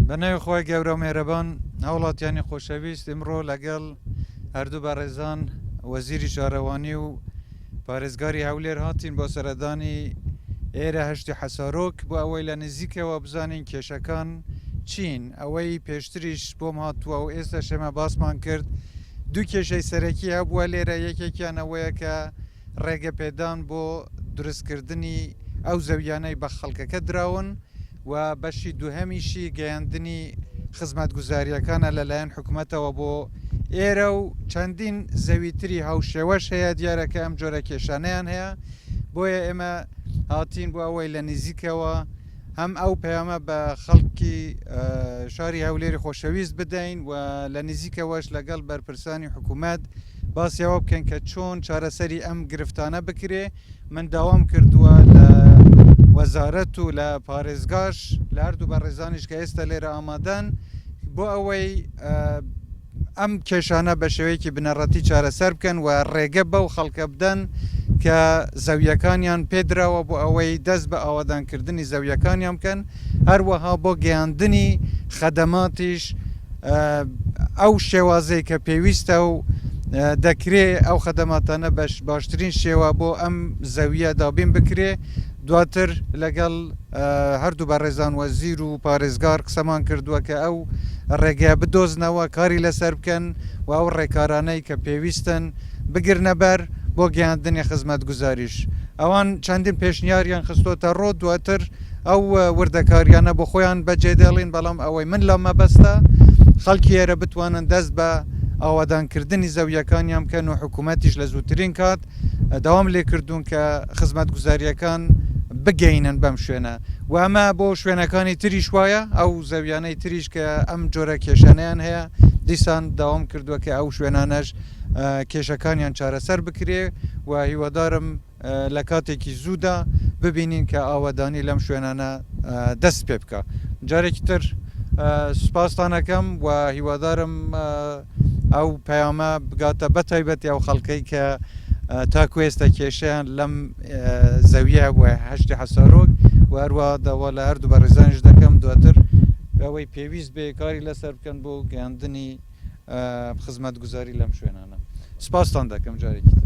بەناوی خۆی گەورە و مێرەبان هاوڵاتیانی خۆشەویست ئمڕۆ لەگەڵ هەردوو بەڕێزان وەزیری شارەوانی و پارێزگاری هەولێر هاتین بۆ سەردانی ئێرە هەشتی حەسارۆک بۆ ئەوەی لە نزیکەوە بزانین کێشەکان چین. ئەوەی پێشتریش بۆم هاتووە و ئێستا شەمە باسمان کرد دوو کێشەی سەرەکی هەبووە لێرە. یەکێکیان ئەوەیە کە ڕێگە پێدان بۆ دروستکردنی ئەو زەویانەی بە خەڵکەکە دراون و بەشی دووهەمیشی گەیاندنی خزمەتگوزاریەکانە لەلایەن حکوومەتەوە بۆ ئێرە و چەندین زەویتری هاوشێوەش هەیە دیارەکە ئەم جۆرە کێشانەیان هەیە. بۆیە ئێمە هاتین بۆ ئەوەی لە نزیکەوە هەم ئەو پەیامە بە خەڵکی شاری هەولێری خۆشەویست بدەین و لە نزیکەوەش لەگەڵ بەرپرسانی حکوومەت باسیەوە بکەن کە چۆن چارەسەری ئەم گرفتانە بکرێ. من داوام کردووە لە وەزارەت و لە پارێزگاش لە هەردوو بەڕێزانیش کە ئێستا لێرە ئامادەن بۆ ئەوەی ئەم کێشانە بە شێوەیەکی بنەڕەتی چارەسەر بکەن و ڕێگە بەو خەڵکە بدەن کە زەویەکانیان پێدراوە بۆ ئەوەی دەست بە ئاوادانکردنی زەویەکانیان بکەن، هەروەها بۆ گەیاندنی خەدەماتیش ئەو شێوازەی کە پێویستە و دەکرێ ئەو خەدەماتانە باشترین شێوە بۆ ئەم زەویە دابین بکرێ. دواتر لەگەڵ هەردوو بەڕێزان وەزیر و پارێزگار قسەمان کردووە کە ئەو ڕێگەیە بدۆزنەوە، کاری لەسەر بکەن و ئەو ڕێکارانەی کە پێویستن بگرنە بەر بۆ گەیاندنی خزمەتگوزاریش. ئەوان چەندین پێشنیاریان خستۆتە ڕۆ، دواتر ئەو وردەکاریانە بۆ خۆیان بەجێدێڵین، بەڵام ئەوەی من لە مەبەستە خەڵکی ئێرە بتوانن دەست بە ئاوادانکردنی زەویەکانیان بکەن و حکوومەتیش لە زووترین کات داوام لێ کردوون کە خزمەتگوزاریەکان بگەینن بەم شوێنە و ئەمە بۆ شوێنەکانی تریش وایە، ئەو زەویانەی تریش کە ئەم جۆرە کێشانیان هەیە دیسان داوام کردووە کە ئەو شوێنانەش کێشەکانیان چارەسەر بکرێ و هیوادارم لە کاتێکی زوودا ببینین کە ئاوادانی لەم شوێنانە دەست پێ بکە. جارێکی تر سوپاستانەکەم و هیوادارم ئەو پەیامە بگاتە بەتایبەتی ئەو خەڵکەی کە تاکو ئێستا کێشەیان لەم زەویە بۆ هەشتی حەسارۆک و هەروە داوا لە هەردوو بەڕێزانیش دەکەم دواتر ئەوەی پێویست بێ کاری لەسەر بکەن بۆ گەیاندنی خزمەتگوزاری لەم شوێنانە. سوپاستان دەکەم جارێکی تر.